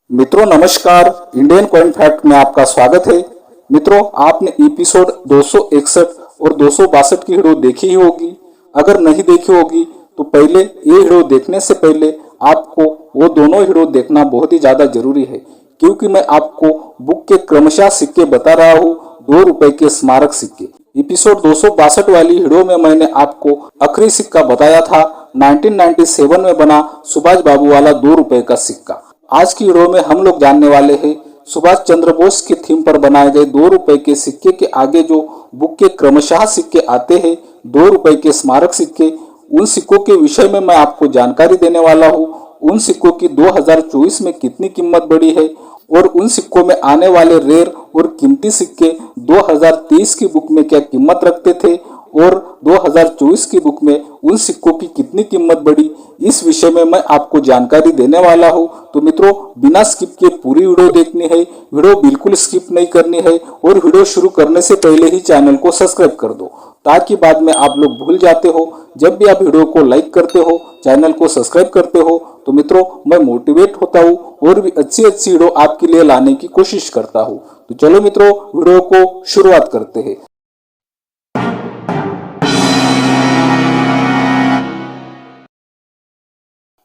मित्रों नमस्कार, Indian coin fact में आपका स्वागत है। मित्रों, आपने एपिसोड 261 और 262 की वीडियो देखी ही होगी। अगर नहीं देखी होगी तो पहले ये वीडियो देखने से पहले आपको वो दोनों वीडियो देखना बहुत ही ज्यादा जरूरी है, क्योंकि मैं आपको बुक के क्रमशः सिक्के बता रहा हूँ, 2 रुपए के स्मारक सिक्के। एपिसोड 262 वाली वीडियो में मैंने आपको आखिरी सिक्का बताया था, 1997 में बना सुभाष बाबू वाला 2 रुपए का सिक्का। आज की वीडियो में हम लोग जानने वाले हैं सुभाष चंद्र बोस की थीम पर बनाए गए 2 रुपए के सिक्के के आगे जो बुक के क्रमशः सिक्के आते हैं, 2 रुपए के स्मारक सिक्के, उन सिक्कों के विषय में मैं आपको जानकारी देने वाला हूँ। उन सिक्कों की 2024 में कितनी कीमत बढ़ी है और उन सिक्कों में आने वाले रेयर और कीमती सिक्के 2023 की बुक में क्या कीमत रखते थे और 2024 की बुक में उन सिक्कों की कितनी कीमत बढ़ी, इस विषय में मैं आपको जानकारी देने वाला हूं। तो मित्रों, बिना स्किप के पूरी वीडियो देखनी है, वीडियो बिल्कुल स्किप नहीं करनी है और वीडियो शुरू करने से पहले ही चैनल को सब्सक्राइब कर दो, ताकि बाद में आप लोग भूल जाते हो। जब भी आप वीडियो को लाइक करते हो, चैनल को सब्सक्राइब करते हो, तो मित्रों मैं मोटिवेट होता हूँ और भी अच्छी वीडियो आपके लिए लाने की कोशिश करता हूँ। तो चलो मित्रों, वीडियो को शुरुआत करते हैं।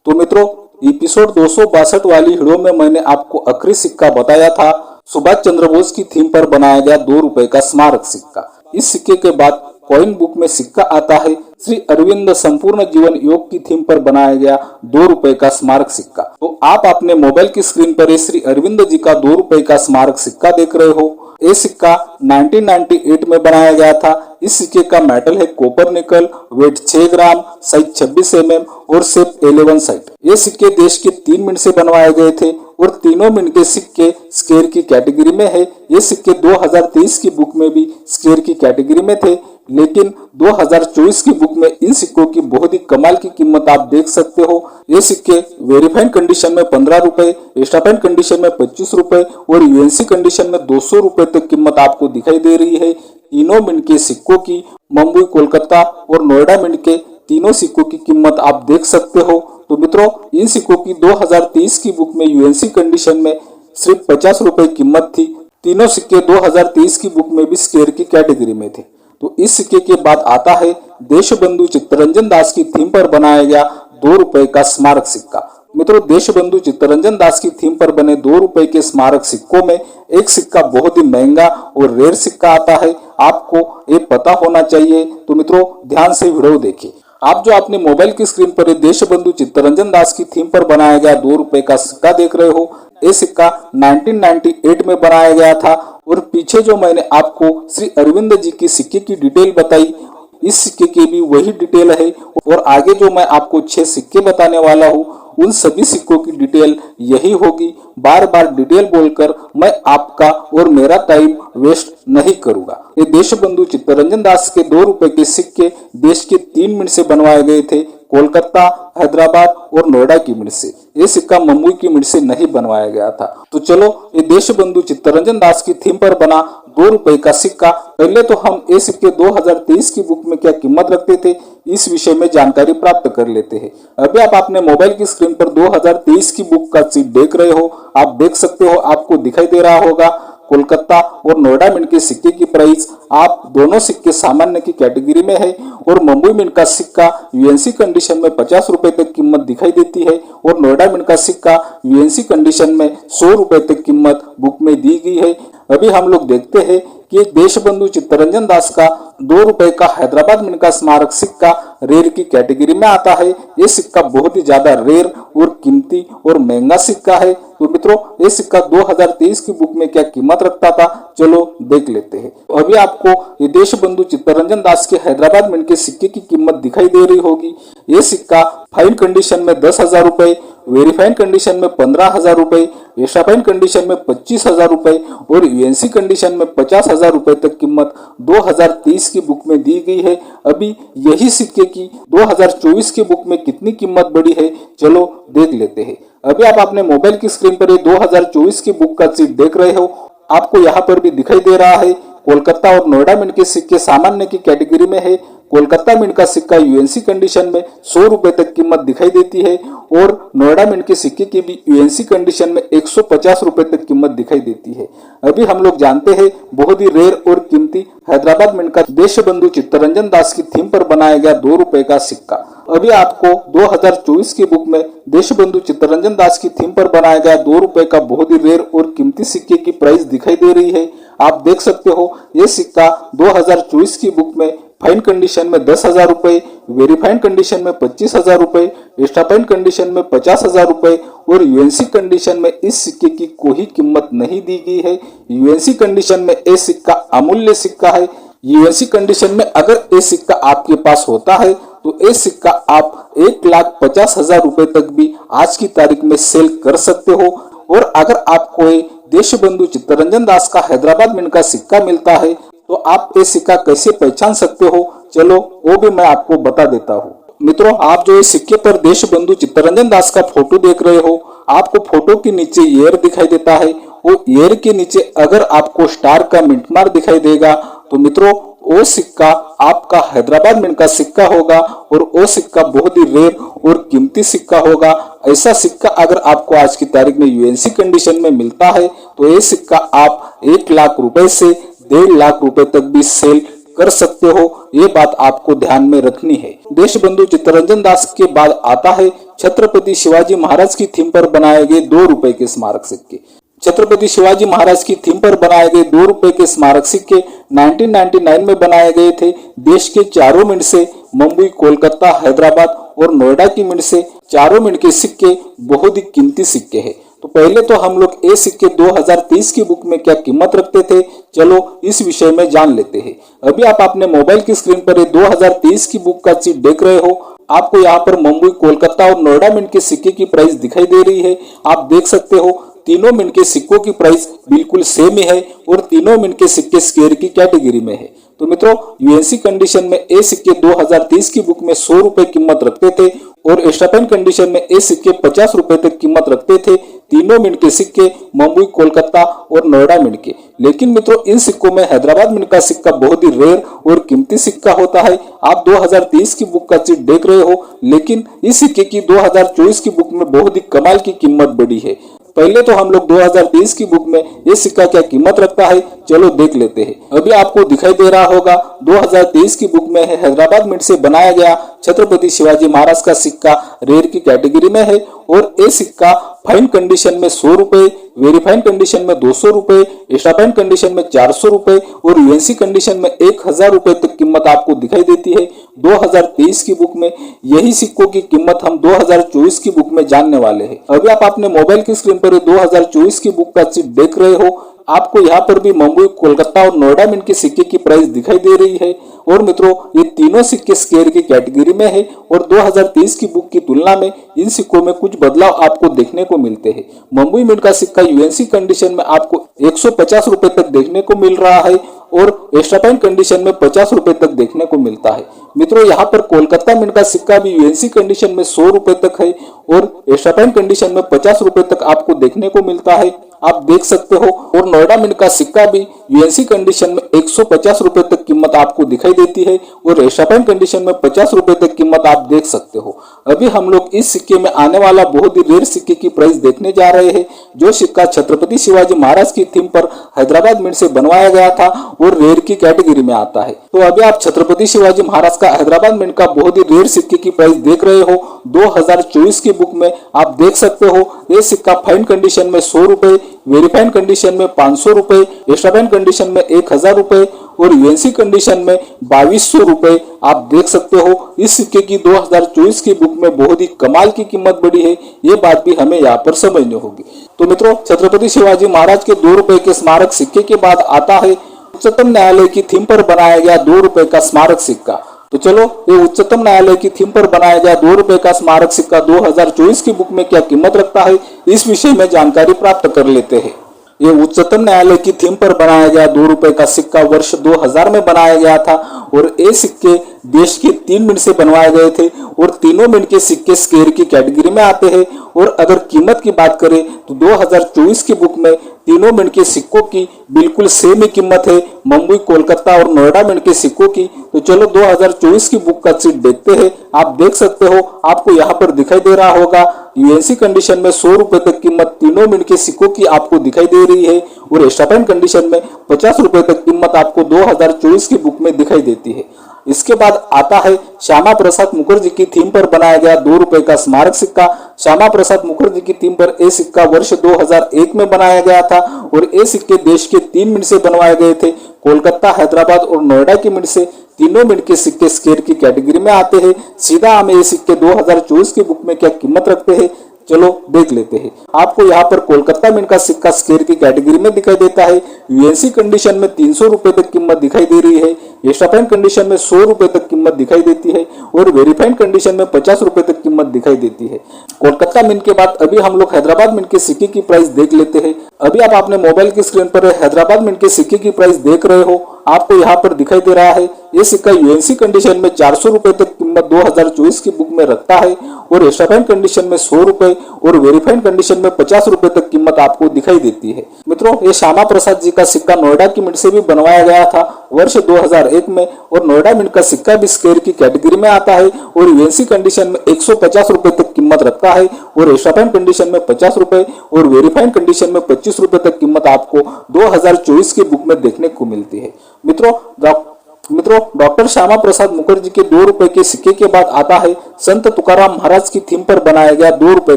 तो मित्रों, एपिसोड 262 वाली वीडियो में मैंने आपको आखिरी सिक्का बताया था, सुभाष चंद्र बोस की थीम पर बनाया गया 2 रुपए का स्मारक सिक्का। इस सिक्के के बाद कॉइन बुक में सिक्का आता है श्री अरविंद संपूर्ण जीवन योग की थीम पर बनाया गया 2 रुपए का स्मारक सिक्का। तो आप अपने मोबाइल की स्क्रीन पर श्री अरविंद जी का 2 रुपए का स्मारक सिक्का देख रहे हो। ये सिक्का 1998 में बनाया गया था। इस सिक्के का मेटल है कॉपर निकल, वेट 6 ग्राम, साइज 26 mm और शेप 11 साइड। ये सिक्के देश के 3 मिनट से बनवाए गए थे और तीनों मिनट के सिक्के स्क्वायर की कैटेगरी में है। ये सिक्के 2023 की बुक में भी स्क्वायर की कैटेगरी में थे, लेकिन 2024 की बुक में इन सिक्कों की बहुत ही कमाल की कीमत आप देख सकते हो। ये सिक्के वेरीफाइड कंडीशन में 15 रुपए, एक्स्ट्राफाइड कंडीशन में 25 रुपए और यूएनसी कंडीशन में 200 रुपए तक कीमत आपको दिखाई दे रही है। तीनों मिनट के सिक्कों की मुंबई, कोलकाता और नोएडा मिनट के तीनों सिक्कों की कीमत आप देख सकते हो। तो मित्रों, इन सिक्कों की 2023 की बुक में यूएनसी कंडीशन में सिर्फ 50 रुपए कीमत थी। तीनों सिक्के 2023 की बुक में भी स्क्वायर की कैटेगरी में थे। तो इस सिक्के के बाद आता है देशबंधु चित्तरंजन दास की थीम पर बनाया गया 2 रुपए का स्मारक सिक्का। मित्रों, देशबंधु चित्तरंजन दास की थीम पर बने 2 रुपए के स्मारक सिक्कों में एक सिक्का बहुत ही महंगा और रेयर सिक्का आता है। आपको ये पता होना चाहिए। तो मित्रों, ध्यान से वीडियो देखिए। आप जो अपने मोबाइल की स्क्रीन पर देशबंधु चित्तरंजन दास की थीम पर बनाया गया 2 रुपए का सिक्का देख रहे हो, ये सिक्का 1998 में बनाया गया था। और पीछे जो मैंने आपको श्री अरविंद जी की सिक्के की डिटेल बताई, इस सिक्के की भी वही डिटेल है। और आगे जो मैं आपको 6 सिक्के बताने वाला हूँ, उन सभी सिक्कों की डिटेल यही होगी। बार बार डिटेल बोलकर मैं आपका और मेरा टाइम वेस्ट नहीं करूंगा। ये देशबंधु चित्तरंजन दास के 2 रुपए के सिक्के देश के 3 मिनट से बनवाए गए थे, कोलकाता, हैदराबाद और नोएडा की मिनट से। ये सिक्का मुंबई की मिनट से नहीं बनवाया गया था। तो चलो, ये देशबंधु चित्तरंजन दास की थीम पर बना 2 रुपए का सिक्का, पहले तो हम ये सिक्के 2023 की बुक में क्या कीमत रखते थे, इस विषय में जानकारी प्राप्त कर लेते हैं। अभी आप अपने मोबाइल की स्क्रीन पर 2023 की बुक का सीट देख रहे हो। आप देख सकते हो, आपको दिखाई दे रहा होगा कोलकाता और नोएडा मिंट के सिक्के की प्राइस। आप दोनों सिक्के सामान्य की कैटेगरी में है और मुंबई मिंट का सिक्का यूएनसी कंडीशन में 50 रुपए तक कीमत दिखाई देती है और नोएडा मिंट का सिक्का यूएनसी कंडीशन में 100 रुपए तक कीमत बुक में दी गई है। अभी हम लोग देखते हैं कि देशबंधु चित्तरंजन दास का 2 रुपए का हैदराबाद मिंट का स्मारक सिक्का रेयर की कैटेगरी में आता है। ये सिक्का बहुत ही ज्यादा रेयर और कीमती और महंगा सिक्का है। तो मित्रों, ये सिक्का 2023 की बुक में क्या कीमत रखता था, चलो देख लेते हैं। अभी आपको ये देशबंधु चित्तरंजन दास के हैदराबाद मिंट के सिक्के की कीमत दिखाई दे रही होगी। ये सिक्का फाइन कंडीशन में 10,000 रुपए, वेरीफाइड कंडीशन में 15,000 रुपए, एक्स्ट्राफाइन कंडीशन में 25,000 रुपए और यूएनसी कंडीशन में 50,000 रुपए तक कीमत 2023 की बुक में दी गई है। अभी यही सिक्के की 2024 की बुक में कितनी कीमत बढ़ी है, चलो देख लेते हैं। अभी आप अपने मोबाइल की स्क्रीन पर 2024 की बुक का सीट देख रहे हो। आपको यहाँ पर भी दिखाई दे रहा है कोलकाता और नोएडा मिंट के सिक्के सामान्य की कैटेगरी में है। कोलकाता मिंट का सिक्का यूएनसी कंडीशन में 100 रुपए तक कीमत दिखाई देती है और नोएडा मिंट के सिक्के की भी यूएनसी कंडीशन में 150 रुपए तक कीमत दिखाई देती है। अभी हम लोग जानते हैं बहुत ही रेयर और कीमती हैदराबाद मिंट का देशबंधु चित्तरंजन दास की थीम पर बनाया गया 2 रुपए का सिक्का। अभी आपको 2024 की बुक में देशबंधु चित्तरंजन दास की थीम पर बनाया गया 2 रुपए का बहुत ही रेयर और कीमती सिक्के की प्राइस दिखाई दे रही है। आप देख सकते हो ये सिक्का 2024 की बुक में फाइन कंडीशन में 10,000 रुपए, वेरीफाइड कंडीशन में 25,000 रुपए, एक्स्ट्रा फाइन कंडीशन में 50,000 रुपए और यूएनसी कंडीशन में इस सिक्के की कोई कीमत नहीं दी गई है। यूएनसी कंडीशन में ये सिक्का अमूल्य सिक्का है। यूएनसी कंडीशन में अगर ये सिक्का आपके पास होता है तो ये सिक्का आप 1,50,000 रुपए तक भी आज की तारीख में सेल कर सकते हो। और अगर आपको देशबंधु चित्तरंजन दास का हैदराबाद मिंट का सिक्का मिलता है तो आप ये सिक्का कैसे पहचान सकते हो, चलो वो भी मैं आपको बता देता हूँ। मित्रों, आप जो इस सिक्के पर देशबंधु चित्तरंजन दास का फोटो देख रहे हो, आपको फोटो के नीचे ईयर दिखाई देता है। वो ईयर के नीचे अगर आपको स्टार का मिंट मार्क दिखाई देगा तो मित्रों वो सिक्का आपका हैदराबाद मिंट का सिक्का होगा और वो सिक्का बहुत ही रेयर और कीमती सिक्का होगा। ऐसा सिक्का अगर आपको आज की तारीख में यूएनसी कंडीशन में मिलता है तो ये सिक्का आप 1 लाख रुपए से 1.5 लाख रुपए तक भी सेल कर सकते हो। ये बात आपको ध्यान में रखनी है। देशबंधु चित्तरंजन दास के बाद आता है छत्रपति शिवाजी महाराज की थीम पर बनाए गए 2 रुपए के स्मारक सिक्के। छत्रपति शिवाजी महाराज की थीम पर बनाए गए 2 रुपए के स्मारक सिक्के 1999 में बनाए गए थे। देश के चारों मिंट से मुंबई, कोलकाता, हैदराबाद और नोएडा की मिंट से चारों मिंट के सिक्के बहुत ही कीमती सिक्के हैं। तो पहले तो हम लोग ये सिक्के 2030 की बुक में क्या कीमत रखते थे, चलो इस विषय में जान लेते हैं। अभी आप अपने मोबाइल की स्क्रीन पर ये 2030 की बुक का चीट देख रहे हो। आपको यहाँ पर मुंबई, कोलकाता और नोएडा मिंट के सिक्के की प्राइस दिखाई दे रही है। आप देख सकते हो तीनों मिंट के सिक्कों की प्राइस बिल्कुल सेम ही है और तीनों मिंट के सिक्के स्क्वायर की कैटेगरी में है। तो मित्रों, यूएनसी कंडीशन में ये सिक्के 2030 की बुक में 100 रुपए कीमत रखते थे और एक्स्ट्रा फाइन कंडीशन में ये सिक्के 50 रुपए तक कीमत रखते थे। तीनों मिंट के सिक्के मुंबई, कोलकाता और नोएडा मिंट के। लेकिन मित्रों, इन सिक्कों में हैदराबाद मिंट का सिक्का बहुत ही रेयर और कीमती सिक्का होता है। आप 2030 की बुक का चीट देख रहे हो, लेकिन इस सिक्के की 2024 की बुक में बहुत ही कमाल की कीमत बढ़ी है। पहले तो हम लोग 2030 की बुक में ये सिक्का क्या कीमत रखता है, चलो देख लेते हैं। अभी आपको दिखाई दे रहा होगा 2023 की बुक में है हैदराबाद मिंट से बनाया गया छत्रपति शिवाजी महाराज का सिक्का रेयर की कैटेगरी में है और ये सिक्का फाइन कंडीशन में 100 रुपए, वेरीफाइड कंडीशन में 200 रुपए, एक्स्ट्रा फाइन कंडीशन में 400 रुपए और यूएनसी कंडीशन में 1000 रुपए तक कीमत आपको दिखाई देती है 2023 की बुक में। यही सिक्कों की कीमत हम 2024 की बुक में जानने वाले हैं। अभी आप अपने मोबाइल की स्क्रीन पर 2024 की बुक का चीट देख रहे हो। आपको यहाँ पर भी मुंबई, कोलकाता और नोएडा मिंट के सिक्के की प्राइस दिखाई दे रही है और मित्रों, ये तीनों सिक्के स्क्वायर की कैटेगरी में है और 2030 की बुक की तुलना में इन सिक्कों में कुछ बदलाव आपको देखने को मिलते हैं। मुंबई मिंट का सिक्का यूएनसी कंडीशन में आपको 150 रुपए तक देखने को मिल रहा है और एक्स्ट्रा फाइन कंडीशन में 50 रुपए तक देखने को मिलता है। मित्रों, यहाँ पर कोलकाता मिंट का सिक्का भी यूएनसी कंडीशन में 100 रुपए तक है और एक्स्ट्रा फाइन कंडीशन में 50 रुपए तक आपको देखने को मिलता है, आप देख सकते हो। और नोएडा मिंट का सिक्का भी यूएनसी कंडीशन में 150 रुपए तक कीमत आपको दिखाई देती है और एक्स्ट्रा फाइन कंडीशन में 50 रुपए तक कीमत आप देख सकते हो। अभी हम लोग इस सिक्के में आने वाला बहुत ही रेयर सिक्के की प्राइस देखने जा रहे हैं, जो सिक्का छत्रपति शिवाजी महाराज की थीम पर हैदराबाद मिंट से बनवाया गया था और रेयर की कैटेगरी में आता है। तो अभी आप छत्रपति शिवाजी महाराज का हैदराबाद मिंट का बहुत ही रेयर सिक्के की प्राइस देख रहे हो 2024 की बुक में। आप देख सकते हो ये सिक्का फाइन कंडीशन में 100 रुपए, वेरीफाइड कंडीशन में 500 रुपए, एक्स्ट्रा फाइन कंडीशन में 1000 रुपए और यूएनसी कंडीशन में 2200 रुपए आप देख सकते हो। इस सिक्के की 2024 की बुक में बहुत ही कमाल की कीमत बढ़ी है, ये बात भी हमें यहाँ पर समझनी होगी। तो मित्रों, छत्रपति शिवाजी महाराज के 2 रुपए के स्मारक सिक्के के बाद आता है उच्चतम न्यायालय की थीम पर बनाया गया 2 रुपए का स्मारक सिक्का। तो चलो, ये उच्चतम न्यायालय की थीम पर बनाया गया 2 रुपए का स्मारक सिक्का 2024 की बुक में क्या कीमत रखता है, इस विषय में जानकारी प्राप्त कर लेते हैं। ये उच्चतम न्यायालय की थीम पर बनाया गया 2 रुपए का सिक्का वर्ष 2000 में बनाया गया था और ये सिक्के देश के 3 मिनट से बनवाए गए थे और तीनों मिनट के सिक्के स्क्वायर की कैटेगरी में आते हैं। और अगर कीमत की बात करें तो 2024 की बुक में तीनों मिनट के सिक्कों की बिल्कुल सेम ही कीमत है मुंबई, कोलकाता और नोएडा मिनट के सिक्कों की। तो चलो 2024 की बुक का सीट देखते हैं। आप देख सकते हो, आपको यहाँ पर दिखाई दे रहा होगा यूएनसी कंडीशन में 100 रुपए तक कीमत तीनों मिनट के सिक्कों की आपको दिखाई दे रही है और एक्स्ट्रा फाइन कंडीशन में 50 रुपए तक कीमत आपको 2024 की बुक में दिखाई देती है। इसके बाद आता है श्यामा प्रसाद मुखर्जी की थीम पर बनाया गया 2 रुपए का स्मारक सिक्का। श्यामा प्रसाद मुखर्जी की थीम पर यह सिक्का वर्ष 2001 में बनाया गया था और ये सिक्के देश के 3 मिनट से बनवाए गए थे। कोलकाता, हैदराबाद और नोएडा की मिनट से तीनों मिनट के सिक्के स्क्वायर की कैटेगरी में आते हैं। सीधा हमें ये सिक्के 2024 की बुक में क्या कीमत रखते हैं चलो देख लेते हैं। आपको यहाँ पर कोलकाता मिंट का सिक्का स्क्वायर की कैटेगरी में दिखाई देता है। यूएनसी कंडीशन में 300 रुपए तक कीमत दिखाई दे रही है। एक्स्ट्रा फाइन कंडीशन में 100 रुपए तक कीमत दिखाई देती है और वेरीफाइड कंडीशन में 50 रुपए तक कीमत दिखाई देती है। कोलकाता मिंट के बाद अभी हम लोग हैदराबाद मिंट के सिक्के की प्राइस देख लेते हैं। अभी आप अपने मोबाइल की स्क्रीन पर हैदराबाद मिंट के सिक्के की प्राइस देख रहे हो। आपको यहाँ पर दिखाई दे रहा है ये सिक्का यूएनसी कंडीशन में 400 रुपए तक कीमत 2024 की बुक में रखता है और एक्स्ट्रा फाइन कंडीशन में 100 रुपए और वेरीफाइड कंडीशन में 50 रुपए तक कीमत आपको दिखाई देती है। मित्रों, ये श्यामा प्रसाद जी का सिक्का नोएडा की मिंट से भी बनवाया गया था वर्ष 2001 में और नोएडा मिंट का सिक्का भी स्क्वायर की कैटेगरी में आता है और यूएनसी कंडीशन में 150 रुपए तक कीमत रखता है और एक्स्ट्रा फाइन कंडीशन में 50 रुपए और वेरीफाइड कंडीशन में 25 रुपए तक कीमत आपको 2024 की बुक में देखने को मिलती है। मित्रों, डॉक्टर श्यामा प्रसाद मुखर्जी के 2 रुपए के सिक्के के बाद आता है संत तुकाराम महाराज की थीम पर बनाया गया 2 रुपए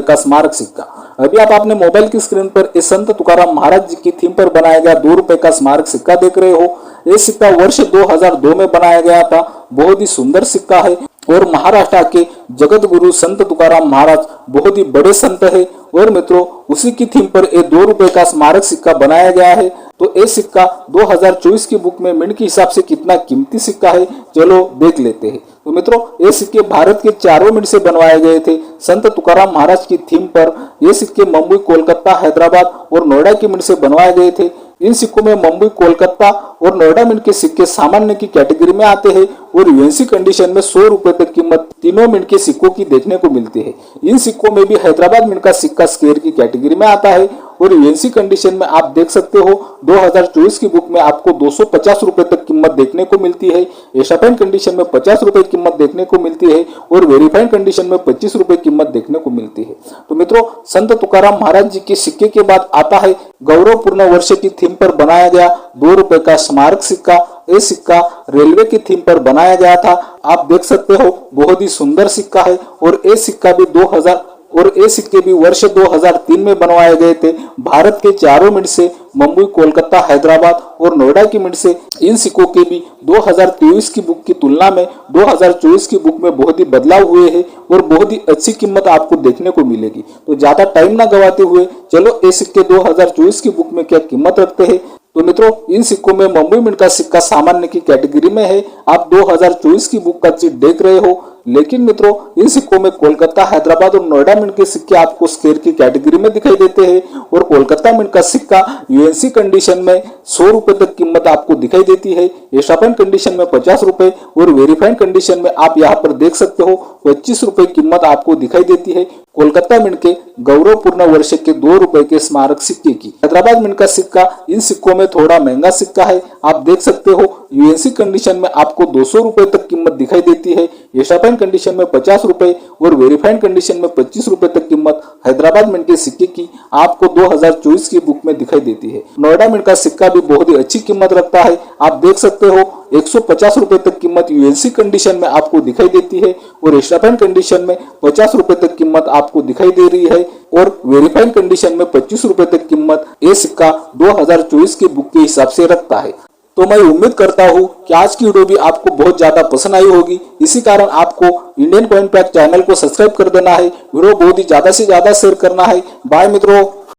का स्मारक सिक्का। अभी आप अपने मोबाइल की स्क्रीन पर इस संत तुकाराम महाराज जी की थीम पर बनाया गया 2 रुपए का स्मारक सिक्का देख रहे हो। ये सिक्का वर्ष 2002 में बनाया गया था। बहुत ही सुंदर सिक्का है और महाराष्ट्र के जगत गुरु संत तुकाराम महाराज बहुत ही बड़े संत है और मित्रों उसी की थीम पर ये 2 रुपए का स्मारक सिक्का बनाया गया है। तो ये सिक्का 2024 की बुक में मिंट के हिसाब से कितना कीमती सिक्का है चलो देख लेते हैं। तो मित्रों, ये सिक्के भारत के 4 मिनट से बनवाए गए थे संत तुकाराम महाराज की थीम पर। ये सिक्के मुंबई, कोलकाता, हैदराबाद और नोएडा की मिंट से बनवाए गए थे। इन सिक्कों में मुंबई, कोलकाता और नोएडा मिंट के सिक्के सामान्य की कैटेगरी में आते हैं और यूएनसी कंडीशन में 100 रुपए तक कीमत तीनों मिंट के सिक्कों की देखने को मिलती है। इन सिक्कों में भी हैदराबाद मिंट का सिक्का स्क्वायर की कैटेगरी में आता है और यूएनसी कंडीशन में आप देख सकते हो 2024 की बुक में आपको 250 रुपए तक कीमत देखने को मिलती है। एक्स्ट्रा फाइन कंडीशन में 50 रुपए कीमत देखने को मिलती है और वेरीफाइड कंडीशन में 25 रुपए कीमत देखने को मिलती है। तो मित्रों, संत तुकाराम महाराज जी के सिक्के के बाद आता है गौरवपूर्ण वर्ष की थीम पर बनाया गया 2 रुपए का स्मारक सिक्का। ये सिक्का रेलवे की थीम पर बनाया गया था। आप देख सकते हो बहुत ही सुंदर सिक्का है और ये सिक्का भी ये सिक्के भी वर्ष 2003 में बनवाए गए थे। भारत के 4 मिनट से मुंबई, कोलकाता, हैदराबाद और नोएडा की मिनट से इन सिक्कों के भी 2023 की बुक की तुलना में 2024 की बुक में बहुत ही बदलाव हुए हैं और बहुत ही अच्छी कीमत आपको देखने को मिलेगी। तो ज्यादा टाइम ना गवाते हुए चलो ये सिक्के 2024 की बुक में क्या कीमत रखते हैं। तो मित्रों, इन सिक्कों में मुंबई मिंट का सिक्का सामान्य की कैटेगरी में है। आप 2024 की बुक का सीट देख रहे हो। लेकिन मित्रों, इन सिक्कों में कोलकाता, हैदराबाद और नोएडा मिंट के सिक्के आपको स्क्वायर की कैटेगरी में दिखाई देते हैं और कोलकाता मिंट का सिक्का यूएनसी कंडीशन में 100 रुपए तक कीमत आपको दिखाई देती है। एक्स्ट्रा फाइन कंडीशन में 50 रुपए और वेरीफाइड कंडीशन में आप यहाँ पर देख सकते हो 25 रुपए कीमत आपको दिखाई देती है कोलकाता मिंट के गौरवपूर्ण वर्ष के 2 रुपए के स्मारक सिक्के की। हैदराबाद मिंट का सिक्का इन सिक्कों में थोड़ा महंगा सिक्का है। आप देख सकते हो यूएनसी कंडीशन में आपको 200 रुपए तक कीमत दिखाई देती है। एक्स्ट्रा फाइन कंडीशन में 50 रुपए और वेरीफाइड कंडीशन में 25 रुपए तक कीमत हैदराबाद मिंट के सिक्के की आपको 2024 की बुक में दिखाई देती है। नोएडा मिंट का सिक्का भी बहुत ही अच्छी कीमत रखता है। आप देख सकते हो 150 रुपए तक कीमत यूएनसी कंडीशन में आपको दिखाई देती है और एक्स्ट्रा फाइन कंडीशन में 50 रुपए तक कीमत आपको दिखाई दे रही है और वेरीफाइड कंडीशन में 25 रुपए तक कीमत ये सिक्का 2024 की बुक के हिसाब से रखता है। तो मैं उम्मीद करता हूँ कि आज की वीडियो भी आपको बहुत ज्यादा पसंद आई होगी। इसी कारण आपको इंडियन कॉइन पैक चैनल को सब्सक्राइब कर देना है, वीडियो बहुत ही ज्यादा से ज्यादा शेयर करना है। बाय मित्रों।